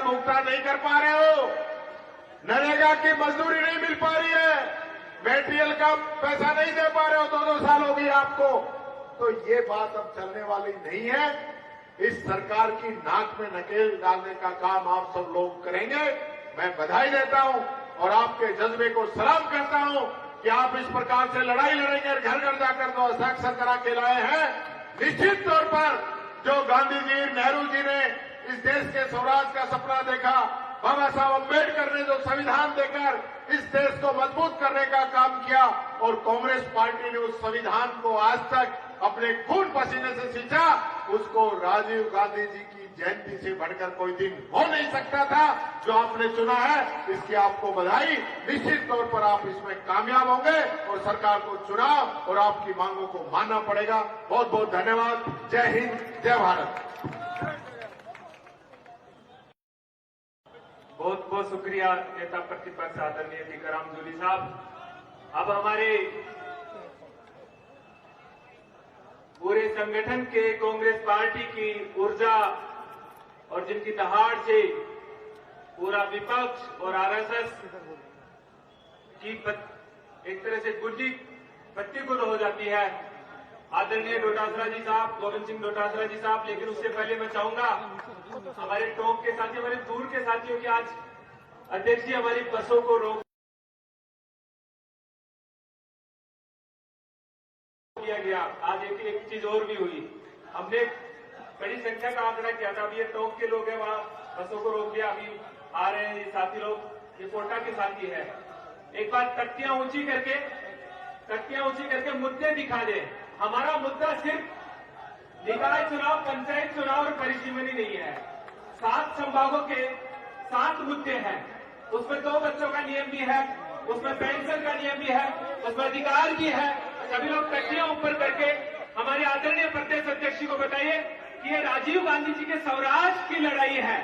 भुगतान नहीं कर पा रहे हो, नरेगा की मजदूरी नहीं मिल पा रही है, मेटेरियल का पैसा नहीं दे पा रहे हो, 2-2 साल हो गई आपको, तो ये बात अब चलने वाली नहीं है। इस सरकार की नाक में नकेल डालने का काम आप सब लोग करेंगे। मैं बधाई देता हूं और आपके जज्बे को सलाम करता हूं कि आप इस प्रकार से लड़ाई लड़ेंगे और घर घर जाकर तो हस्ताक्षर करा के लाए हैं। निश्चित तौर पर जो गांधी जी, नेहरू जी ने इस देश के स्वराज का सपना देखा, बाबा साहब अम्बेडकर ने जो संविधान देकर इस देश को मजबूत करने का काम किया और कांग्रेस पार्टी ने उस संविधान को आज तक अपने खून पसीने से सींचा, उसको राजीव गांधी जी की जयंती से बढ़कर कोई दिन हो नहीं सकता था। जो आपने चुना है इसकी आपको बधाई। निश्चित तौर पर आप इसमें कामयाब होंगे और सरकार को चुनाव और आपकी मांगों को मानना पड़ेगा। बहुत बहुत धन्यवाद। जय हिंद, जय भारत। बहुत बहुत शुक्रिया नेता प्रतिपक्ष आदरणीय टीकाराम जूली साहब। अब हमारे पूरे संगठन के कांग्रेस पार्टी की ऊर्जा और जिनकी दहाड़ से पूरा विपक्ष और आरएसएस की एक तरह से गुर्जी पत्ती गुल हो जाती है, आदरणीय डोटासरा जी साहब, गोविंद सिंह डोटासरा जी साहब। लेकिन उससे पहले मैं चाहूंगा हमारे टोंक के साथी, हमारे दूर के साथियों की आज अध्यक्ष जी हमारी बसों को रोक दिया गया। आज एक चीज और भी हुई, हमने बड़ी संख्या का आंकड़ा किया था। अभी ये टोंक के लोग हैं, वहां बसों को रोक दिया, अभी आ रहे हैं ये साथी लोग, ये कोटा के साथी है। एक बार तख्तियां ऊंची करके मुद्दे दिखा दे। हमारा मुद्दा सिर्फ निकाय चुनाव, पंचायत चुनाव और परिसीमनी नहीं है। 7 संभागों के 7 मुद्दे हैं। उसमें 2 बच्चों का नियम भी है, उसमें पेंशन का नियम भी है, उसमें अधिकार भी है। सभी लोग तख्तियां ऊपर करके हमारे आदरणीय प्रदेश अध्यक्ष जी को बताइए कि ये राजीव गांधी जी के स्वराज की लड़ाई है,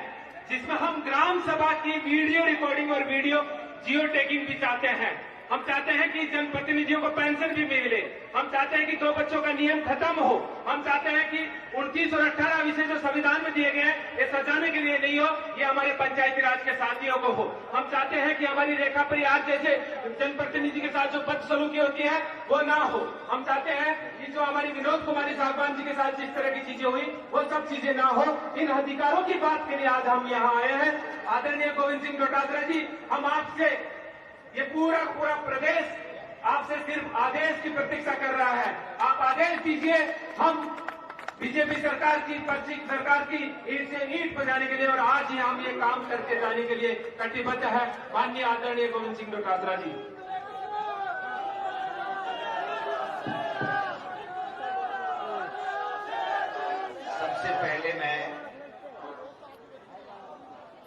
जिसमें हम ग्राम सभा की वीडियो रिकॉर्डिंग और वीडियो जियो टैगिंग भी चाहते हैं। हम चाहते हैं कि जनप्रतिनिधियों को पेंशन भी मिले। हम चाहते हैं कि 2 बच्चों का नियम खत्म हो। हम चाहते हैं कि 29 और 18 विषय जो संविधान में दिए गए हैं ये सजाने के लिए नहीं हो, ये हमारे पंचायती राज के साथियों को हो। हम चाहते हैं कि हमारी रेखा परिहार जैसे जनप्रतिनिधि के साथ जो बदसलूकी होती है वो ना हो। हम चाहते हैं कि जो हमारी विनोद कुमारी साहबान जी के साथ जिस तरह की चीजें हुई वो सब चीजें ना हो। इन अधिकारों की बात के लिए आज हम यहाँ आए हैं। आदरणीय गोविंद सिंह डोटासरा जी, हम आपसे ये पूरा प्रदेश आपसे सिर्फ आदेश की प्रतीक्षा कर रहा है। आप आदेश दीजिए, हम बीजेपी सरकार की ईंट से ईंट बजाने के लिए और आज ही हम ये काम करके जाने के लिए कटिबद्ध है। माननीय आदरणीय गोविंद सिंह डोटासरा जी। सबसे पहले मैं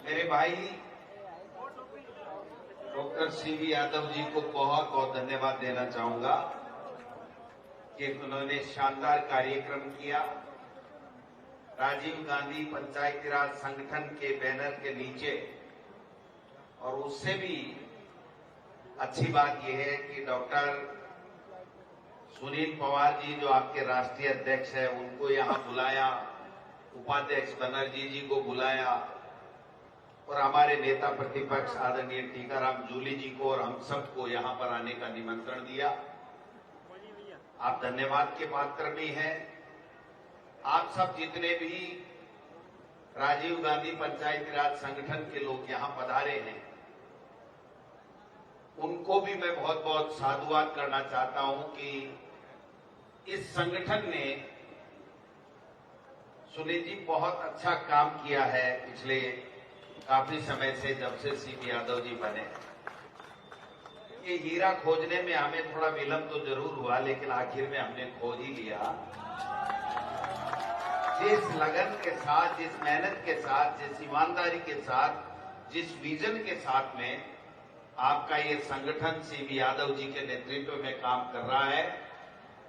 मेरे भाई डॉक्टर सीवी यादव जी को बहुत बहुत धन्यवाद देना चाहूंगा कि उन्होंने शानदार कार्यक्रम किया। राजीव गांधी पंचायती राज संगठन के बैनर के नीचे, और उससे भी अच्छी बात यह है कि डॉक्टर सुनील पवार जी जो आपके राष्ट्रीय अध्यक्ष है उनको यहां बुलाया, उपाध्यक्ष बनर्जी जी को बुलाया और हमारे नेता प्रतिपक्ष आदरणीय टीकाराम जूली जी को और हम सबको यहां पर आने का निमंत्रण दिया। आप धन्यवाद के पात्र भी हैं। आप सब जितने भी राजीव गांधी पंचायती राज संगठन के लोग यहां पधारे हैं उनको भी मैं बहुत बहुत साधुवाद करना चाहता हूं कि इस संगठन ने सुनील जी बहुत अच्छा काम किया है पिछले काफी समय से, जब से सीवी यादव जी बने। ये हीरा खोजने में हमें थोड़ा विलंब तो जरूर हुआ, लेकिन आखिर में हमने खोज ही लिया। जिस लगन के साथ, जिस मेहनत के साथ, जिस ईमानदारी के साथ, जिस विजन के साथ में आपका ये संगठन सीवी यादव जी के नेतृत्व में काम कर रहा है,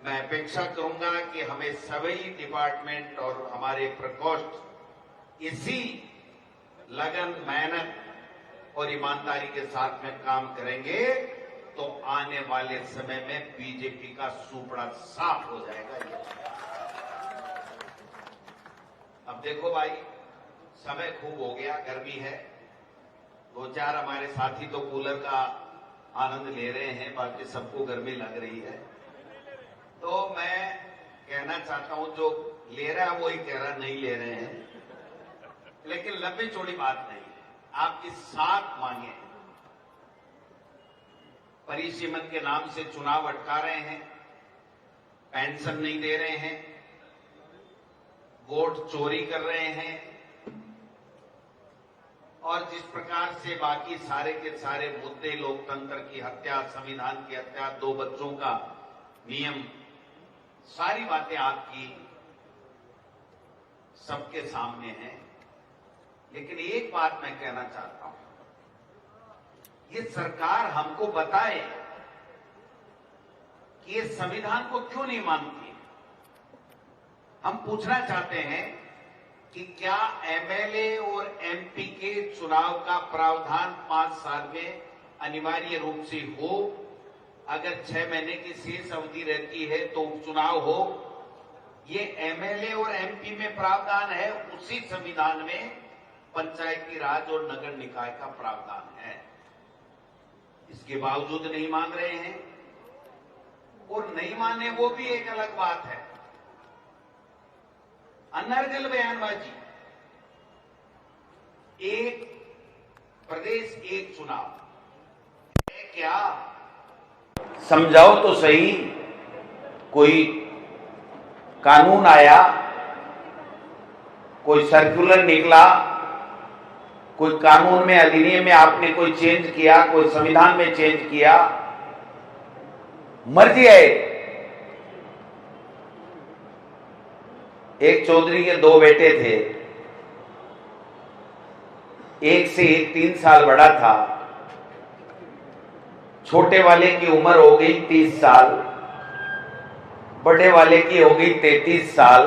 मैं अपेक्षा करूंगा कि हमें सभी डिपार्टमेंट और हमारे प्रकोष्ठ इसी लगन, मेहनत और ईमानदारी के साथ में काम करेंगे तो आने वाले समय में बीजेपी का सुपड़ा साफ हो जाएगा। अब देखो भाई, समय खूब हो गया, गर्मी है। 2-4 हमारे साथी तो कूलर का आनंद ले रहे हैं, बाकी सबको गर्मी लग रही है। तो मैं कहना चाहता हूं, जो ले रहा है वो ही कह रहा, नहीं ले रहे हैं, लेकिन लंबी चौड़ी बात नहीं है। आपकी साथ मांगे, परिसीमन के नाम से चुनाव अटका रहे हैं, पेंशन नहीं दे रहे हैं, वोट चोरी कर रहे हैं, और जिस प्रकार से बाकी सारे के सारे मुद्दे, लोकतंत्र की हत्या, संविधान की हत्या, 2 बच्चों का नियम, सारी बातें आपकी सबके सामने हैं। लेकिन एक बात मैं कहना चाहता हूं, ये सरकार हमको बताए कि ये संविधान को क्यों नहीं मानती है। हम पूछना चाहते हैं कि क्या एमएलए और एमपी के चुनाव का प्रावधान 5 साल में अनिवार्य रूप से हो, अगर 6 महीने की शेष अवधि रहती है तो उपचुनाव हो। ये एमएलए और एमपी में प्रावधान है, उसी संविधान में पंचायती राज और नगर निकाय का प्रावधान है। इसके बावजूद नहीं मान रहे हैं, और नहीं माने वो भी एक अलग बात है। अनर्गल बयानबाजी, एक प्रदेश एक चुनाव है क्या? समझाओ तो सही। कोई कानून आया, कोई सर्कुलर निकला, कोई कानून में, अधिनियम में आपने कोई चेंज किया, कोई संविधान में चेंज किया, मर्जी है। एक चौधरी के 2 बेटे थे, एक से एक 3 साल बड़ा था। छोटे वाले की उम्र हो गई 30 साल, बड़े वाले की हो गई 33 साल।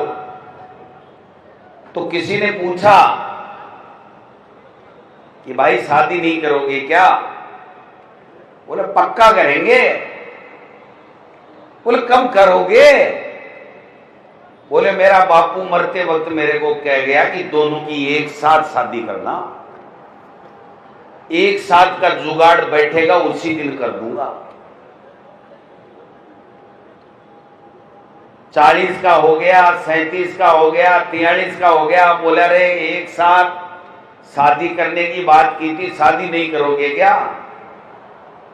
तो किसी ने पूछा कि भाई शादी नहीं करोगे क्या? बोले पक्का करेंगे। बोले कब करोगे? बोले मेरा बापू मरते वक्त मेरे को कह गया कि दोनों की एक साथ शादी करना, एक साथ का जुगाड़ बैठेगा उसी दिन कर दूंगा। 40 का हो गया, 37 का हो गया, 43 का हो गया। बोला रे एक साथ शादी करने की बात की थी, शादी नहीं करोगे क्या?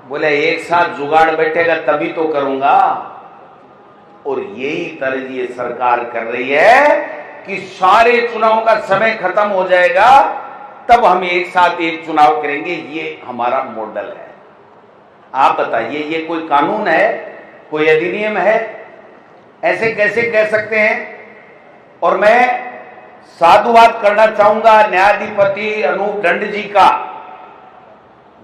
बोले एक साथ जुगाड़ बैठेगा तभी तो करूंगा। और यही तर्ज ये सरकार कर रही है कि सारे चुनाव का समय खत्म हो जाएगा तब हम एक साथ एक चुनाव करेंगे। ये हमारा मॉडल है। आप बताइए, ये कोई कानून है, कोई अधिनियम है? ऐसे कैसे कह सकते हैं? और मैं साधुवाद करना चाहूंगा न्यायाधिपति अनूप दंड जी का,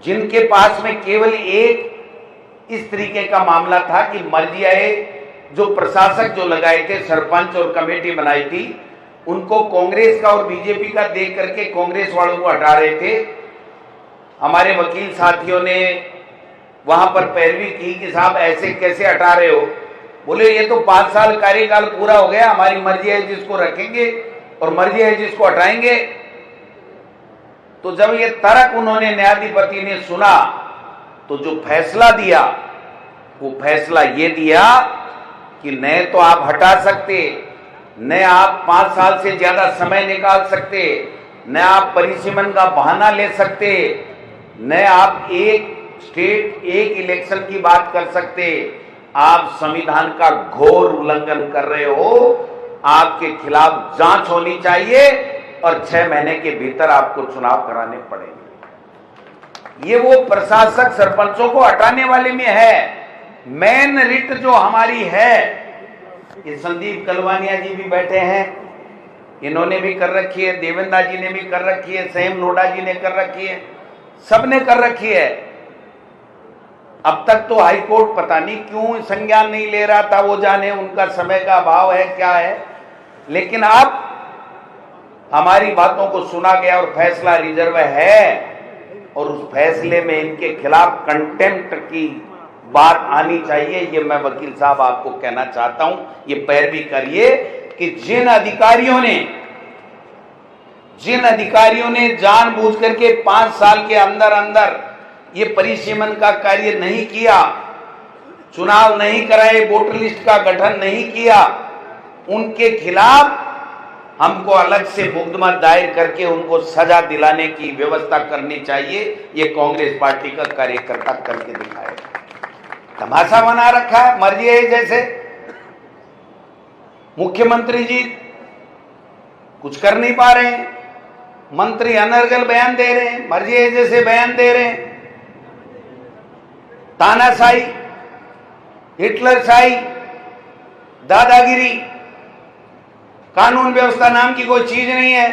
जिनके पास में केवल एक इस तरीके का मामला था कि मर्जियाए जो प्रशासक जो लगाए थे, सरपंच और कमेटी बनाई थी, उनको कांग्रेस का और बीजेपी का देख करके कांग्रेस वालों को हटा रहे थे। हमारे वकील साथियों ने वहां पर पैरवी की कि साहब ऐसे कैसे हटा रहे हो? बोले ये तो 5 साल कार्यकाल पूरा हो गया, हमारी मर्जी है जिसको रखेंगे और मर्जी है जिसको हटाएंगे। तो जब ये तर्क उन्होंने न्यायाधिपति ने सुना तो जो फैसला दिया वो फैसला ये दिया कि न तो आप हटा सकते, न आप 5 साल से ज्यादा समय निकाल सकते, न आप परिसीमन का बहाना ले सकते, न आप एक स्टेट एक इलेक्शन की बात कर सकते। आप संविधान का घोर उल्लंघन कर रहे हो। आपके खिलाफ जांच होनी चाहिए और 6 महीने के भीतर आपको चुनाव कराने पड़ेंगे। ये वो प्रशासक सरपंचों को हटाने वाले में है। मेन रिट जो हमारी है, ये संदीप कलवानिया जी भी बैठे हैं, इन्होंने भी कर रखी है, देवेंद्र जी ने भी कर रखी है, सैम लोढ़ा जी ने कर रखी है, सबने कर रखी है। अब तक तो हाईकोर्ट पता नहीं क्यों संज्ञान नहीं ले रहा था, वो जाने उनका समय का अभाव है क्या है। लेकिन अब हमारी बातों को सुना गया और फैसला रिजर्व है, और उस फैसले में इनके खिलाफ कंटेम्प्ट की बात आनी चाहिए। ये मैं वकील साहब आपको कहना चाहता हूं, ये पैरवी करिए कि जिन अधिकारियों ने जिन अधिकारियों ने जानबूझ करके 5 साल के अंदर अंदर ये परिसीमन का कार्य नहीं किया, चुनाव नहीं कराए, वोटर लिस्ट का गठन नहीं किया, उनके खिलाफ हमको अलग से मुकदमा दायर करके उनको सजा दिलाने की व्यवस्था करनी चाहिए। ये कांग्रेस पार्टी का कार्यकर्ता करके दिखाएगा। तमाशा बना रखा है, मर्जी है। जैसे मुख्यमंत्री जी कुछ कर नहीं पा रहे हैं, मंत्री अनर्गल बयान दे रहे हैं, मर्जी है जैसे बयान दे रहे हैं। तानाशाही, हिटलरशाही, दादागिरी, कानून व्यवस्था नाम की कोई चीज नहीं है।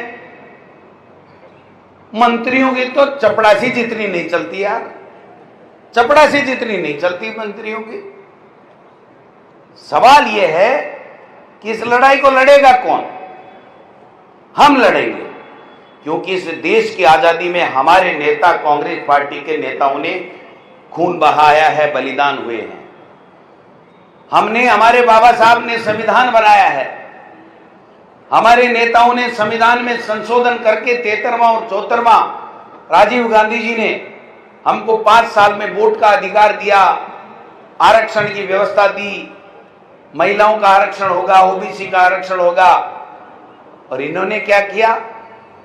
मंत्रियों की तो चपड़ासी जितनी नहीं चलती यार, चपड़ासी जितनी नहीं चलती मंत्रियों की। सवाल यह है कि इस लड़ाई को लड़ेगा कौन? हम लड़ेंगे, क्योंकि इस देश की आजादी में हमारे नेता, कांग्रेस पार्टी के नेताओं ने खून बहाया है, बलिदान हुए हैं। हमने, हमारे बाबा साहब ने संविधान बनाया है, हमारे नेताओं ने संविधान में संशोधन करके 73वां और 74वां, राजीव गांधी जी ने हमको 5 साल में वोट का अधिकार दिया, आरक्षण की व्यवस्था दी, महिलाओं का आरक्षण होगा, ओबीसी का आरक्षण होगा। और इन्होंने क्या किया?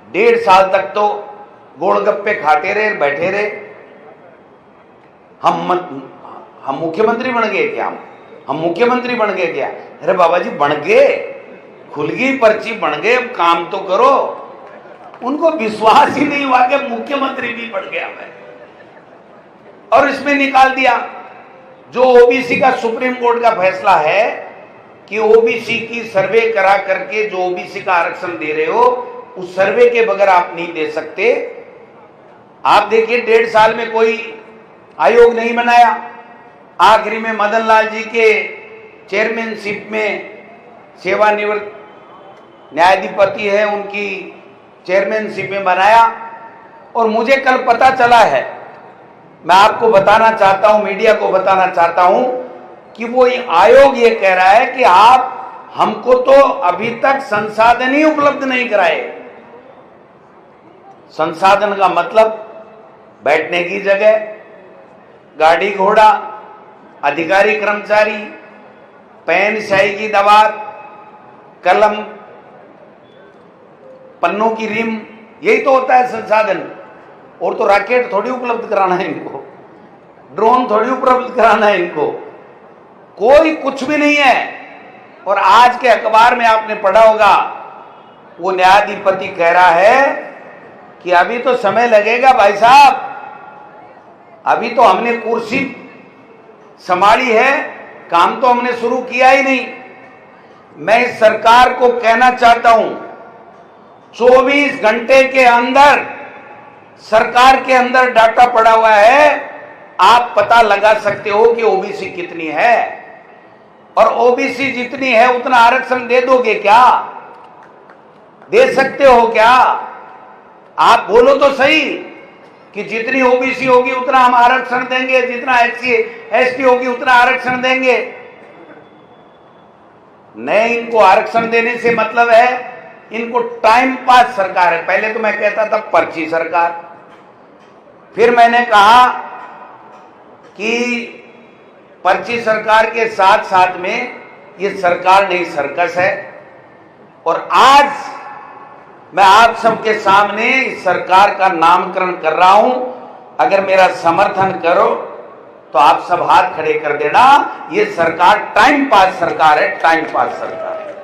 1.5 साल तक तो गोलगप्पे खाते रहे, बैठे रहे। हम मुख्यमंत्री बन गए क्या? हम मुख्यमंत्री बन गए क्या? अरे बाबा जी बन गए, खुल गई पर्ची, बन गए, अब काम तो करो। उनको विश्वास ही नहीं हुआ कि मुख्यमंत्री भी बन गया मैं, और इसमें निकाल दिया जो ओबीसी का सुप्रीम कोर्ट का फैसला है कि ओबीसी की सर्वे करा करके जो ओबीसी का आरक्षण दे रहे हो, उस सर्वे के बगैर आप नहीं दे सकते। आप देखिए 1.5 साल में कोई आयोग नहीं बनाया। आखिरी में मदन लाल जी के चेयरमैनशिप में सेवानिवृत्त न्यायाधिपति है, उनकी चेयरमैनशिप में बनाया। और मुझे कल पता चला है, मैं आपको बताना चाहता हूं, मीडिया को बताना चाहता हूं कि वो आयोग ये कह रहा है कि आप हमको तो अभी तक संसाधन ही उपलब्ध नहीं कराए। संसाधन का मतलब बैठने की जगह, गाड़ी घोड़ा, अधिकारी कर्मचारी, पेन स्याही की दवात, कलम, पन्नों की रिम, यही तो होता है संसाधन। और तो रॉकेट थोड़ी उपलब्ध कराना है इनको, ड्रोन थोड़ी उपलब्ध कराना है इनको, कोई कुछ भी नहीं है। और आज के अखबार में आपने पढ़ा होगा, वो न्यायाधिपति कह रहा है कि अभी तो समय लगेगा भाई साहब, अभी तो हमने कुर्सी संभाली है, काम तो हमने शुरू किया ही नहीं। मैं इस सरकार को कहना चाहता हूं, 24 घंटे के अंदर सरकार के अंदर डाटा पड़ा हुआ है, आप पता लगा सकते हो कि ओबीसी कितनी है, और ओबीसी जितनी है उतना आरक्षण दे दोगे क्या? दे सकते हो क्या? आप बोलो तो सही कि जितनी ओबीसी होगी उतना हम आरक्षण देंगे, जितना एससी एसटी होगी उतना आरक्षण देंगे। नहीं, इनको आरक्षण देने से मतलब है इनको टाइम पास सरकार है। पहले तो मैं कहता था पर्ची सरकार, फिर मैंने कहा कि पर्ची सरकार के साथ साथ में ये सरकार नहीं सर्कस है। और आज मैं आप सबके सामने इस सरकार का नामकरण कर रहा हूं। अगर मेरा समर्थन करो तो आप सब हाथ खड़े कर देना। ये सरकार टाइम पास सरकार है, टाइम पास सरकार है,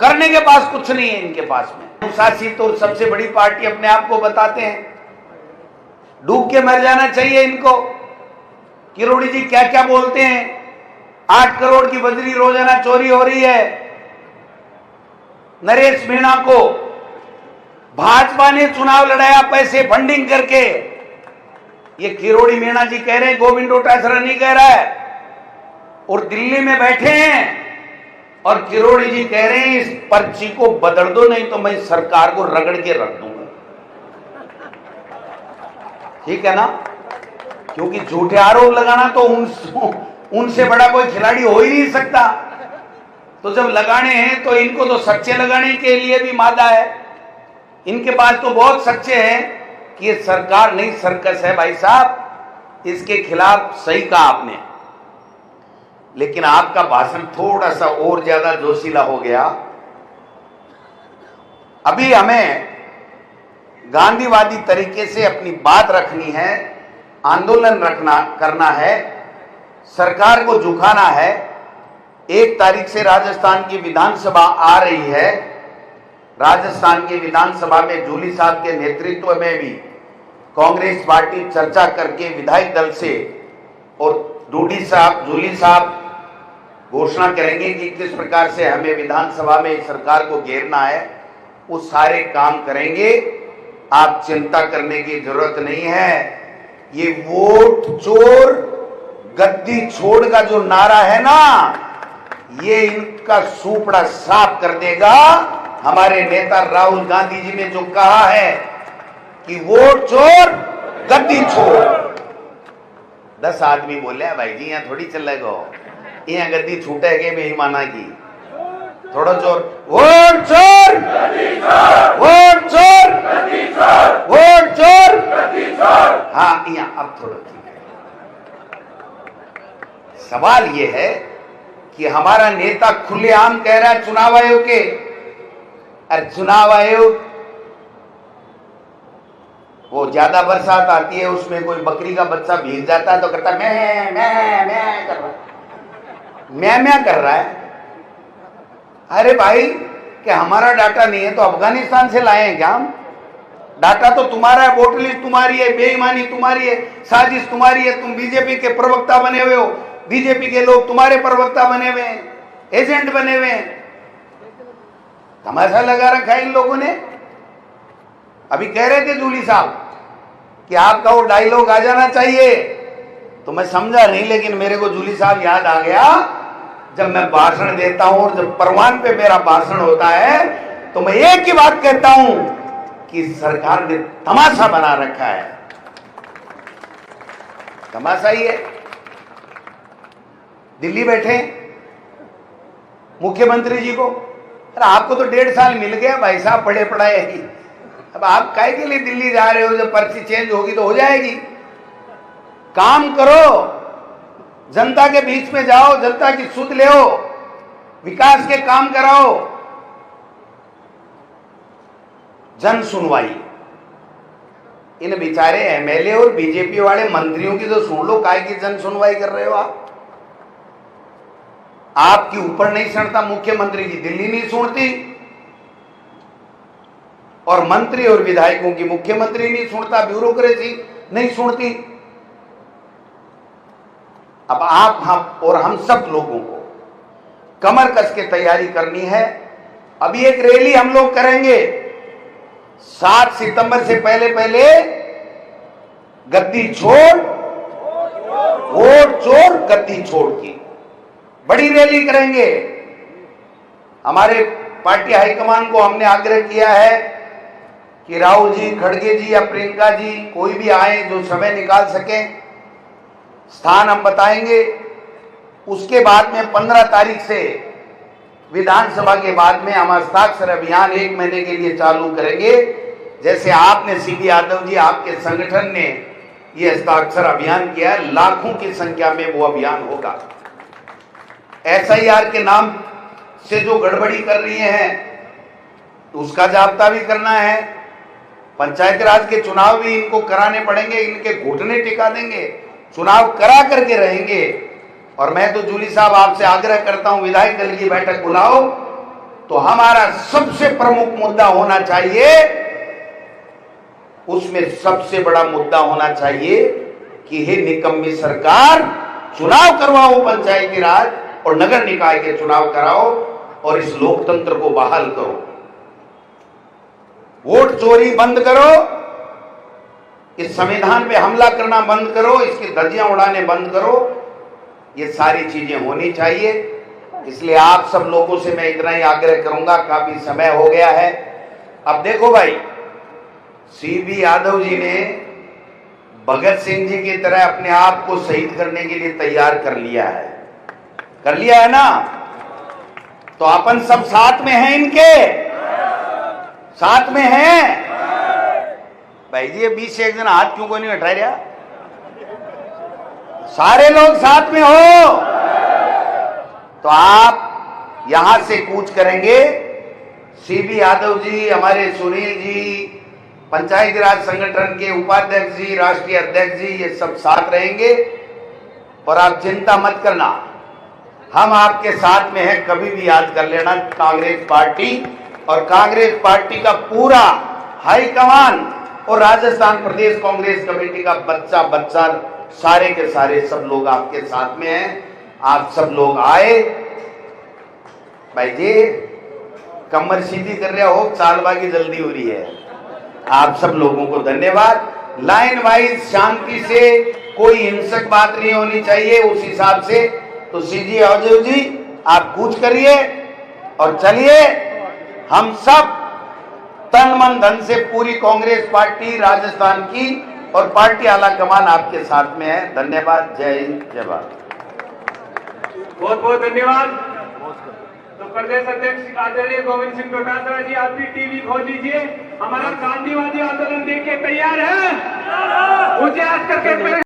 करने के पास कुछ नहीं है इनके पास में। अनुशासित और सबसे बड़ी पार्टी अपने आप को बताते हैं, डूब के मर जाना चाहिए इनको। किरोड़ी जी क्या क्या बोलते हैं, 8 करोड़ की बजरी रोजाना चोरी हो रही है। नरेश मीणा को भाजपा ने चुनाव लड़ाया पैसे फंडिंग करके, ये किरोड़ी मीणा जी कह रहे हैं, गोविंद डोटासरा नहीं कह रहा है। और दिल्ली में बैठे हैं और किरोड़ी जी कह रहे हैं इस पर्ची को बदल दो, नहीं तो मैं सरकार को रगड़ के रख दूंगा। ठीक है ना? क्योंकि झूठे आरोप लगाना तो उनसे बड़ा कोई खिलाड़ी हो ही नहीं सकता। तो जब लगाने हैं तो इनको तो सच्चे लगाने के लिए भी मादा है। इनके पास तो बहुत सच्चे हैं कि ये सरकार नहीं सर्कस है भाई साहब, इसके खिलाफ सही कहा आपने। लेकिन आपका भाषण थोड़ा सा और ज्यादा जोशीला हो गया। अभी हमें गांधीवादी तरीके से अपनी बात रखनी है, आंदोलन करना है, सरकार को झुकाना है। 1 तारीख से राजस्थान की विधानसभा आ रही है। राजस्थान की विधानसभा में जूली साहब के नेतृत्व में भी कांग्रेस पार्टी चर्चा करके विधायक दल से और जूली साहब घोषणा करेंगे कि किस प्रकार से हमें विधानसभा में सरकार को घेरना है। वो सारे काम करेंगे, आप चिंता करने की जरूरत नहीं है। ये वोट चोर गद्दी छोड़ का जो नारा है ना, ये इनका सूपड़ा साफ कर देगा। हमारे नेता राहुल गांधी जी ने जो कहा है कि वोट चोर गद्दी छोड़, 10 आदमी बोले हैं भाई जी, यहाँ थोड़ी चलेगा, यहाँ गद्दी छूटेगे बेईमाना की, थोड़ा जोर, वोट चोर, वोट चोर, वोट चोर। हाँ, यहाँ अब थोड़ा ठीक है। सवाल यह है कि हमारा नेता खुलेआम कह रहा है चुनाव आयोग के, अरे चुनाव आयोग, वो ज्यादा बरसात आती है, उसमें कोई बकरी का बच्चा भीग जाता है तो कहता मैं कर रहा है, मैं कर रहा है। अरे भाई, क्या हमारा डाटा नहीं है तो अफगानिस्तान से लाए हैं क्या हम? डाटा तो तुम्हारा है, वोट लिस्ट तुम्हारी है, बेईमानी तुम्हारी है, साजिश तुम्हारी है, तुम बीजेपी के प्रवक्ता बने हुए हो, बीजेपी के लोग तुम्हारे प्रवक्ता बने हुए हैं, एजेंट बने हुए हैं। तमाशा लगा रखा है इन लोगों ने। अभी कह रहे थे जूली साहब कि आपका वो डायलॉग आ जाना चाहिए, तो मैं समझा नहीं, लेकिन मेरे को जूली साहब याद आ गया। जब मैं भाषण देता हूं और जब परवान पे मेरा भाषण होता है तो मैं एक ही बात कहता हूं कि सरकार ने तमाशा बना रखा है। तमाशा ही है। दिल्ली बैठे मुख्यमंत्री जी को, अरे आपको तो 1.5 साल मिल गया भाई साहब, पढ़े पढ़ाए ही, अब आप काहे के लिए दिल्ली जा रहे हो? जब पर्ची चेंज होगी तो हो जाएगी। काम करो, जनता के बीच में जाओ, जनता की सुध ले, विकास के काम कराओ। जन सुनवाई, इन बेचारे एमएलए और बीजेपी वाले मंत्रियों की तो सुन लो, काहे की जन सुनवाई कर रहे हो आप? आपकी ऊपर नहीं सुनता मुख्यमंत्री की, दिल्ली नहीं सुनती, और मंत्री और विधायकों की मुख्यमंत्री नहीं सुनता, ब्यूरोक्रेसी नहीं सुनती। अब आप, हम और हम सब लोगों को कमर कस के तैयारी करनी है। अभी एक रैली हम लोग करेंगे 7 सितंबर से पहले गद्दी छोड़, वोट चोर गद्दी छोड़ की बड़ी रैली करेंगे। हमारे पार्टी हाईकमान को हमने आग्रह किया है कि राहुल जी, खड़गे जी या प्रियंका जी, कोई भी आए जो समय निकाल सके, स्थान हम बताएंगे। उसके बाद में 15 तारीख से विधानसभा के बाद में हम हस्ताक्षर अभियान 1 महीने के लिए चालू करेंगे। जैसे आपने, सीबी यादव जी, आपके संगठन ने ये हस्ताक्षर अभियान किया है, लाखों की संख्या में वो अभियान होगा। SIR के नाम से जो गड़बड़ी कर रही हैं उसका जाब्ता भी करना है। पंचायती राज के चुनाव भी इनको कराने पड़ेंगे, इनके घुटने टिका देंगे, चुनाव करा करके रहेंगे। और मैं तो जूली साहब आपसे आग्रह करता हूं, विधायक दल की बैठक बुलाओ, तो हमारा सबसे प्रमुख मुद्दा होना चाहिए, उसमें सबसे बड़ा मुद्दा होना चाहिए कि हे निकम्मी सरकार, चुनाव करवाओ, पंचायती राज और नगर निकाय के चुनाव कराओ और इस लोकतंत्र को बहाल करो। वोट चोरी बंद करो, इस संविधान पे हमला करना बंद करो, इसकी धज्जियां उड़ाने बंद करो। ये सारी चीजें होनी चाहिए। इसलिए आप सब लोगों से मैं इतना ही आग्रह करूंगा, काफी समय हो गया है। अब देखो भाई, सीबी यादव जी ने भगत सिंह जी की तरह अपने आप को शहीद करने के लिए तैयार कर लिया है ना? तो अपन सब साथ में हैं इनके, साथ में हैं? भाई जी, ये 20 से एक जन हाथ क्यों को नहीं उठा रहा? सारे लोग साथ में हो तो आप यहां से कूच करेंगे। सीबी यादव जी, हमारे सुनील जी, पंचायती राज संगठन के उपाध्यक्ष जी, राष्ट्रीय अध्यक्ष जी, ये सब साथ रहेंगे। और आप चिंता मत करना, हम आपके साथ में हैं। कभी भी याद कर लेना, कांग्रेस पार्टी और कांग्रेस पार्टी का पूरा हाईकमान और राजस्थान प्रदेश कांग्रेस कमेटी का बच्चा बच्चा सारे के सारे सब लोग आपके साथ में हैं। आप सब लोग आए। भाई जी, कमर सीधी कर रहे हो, चालबाजी जल्दी हो रही है। आप सब लोगों को धन्यवाद। लाइन वाइज शांति से, कोई हिंसक बात नहीं होनी चाहिए। उस हिसाब से तो सीजी यादव जी आप कूच करिए और चलिए। हम सब तन मन धन से पूरी कांग्रेस पार्टी राजस्थान की और पार्टी आला कमान आपके साथ में है। धन्यवाद। जय हिंद, जय भारत। बहुत बहुत धन्यवाद। तो प्रदेश अध्यक्ष आदरणीय गोविंद सिंह डोटासरा जी, आप भी टीवी खोल लीजिए। हमारा गांधीवादी आंदोलन देख के तैयार है? ऊंचे हाथ करके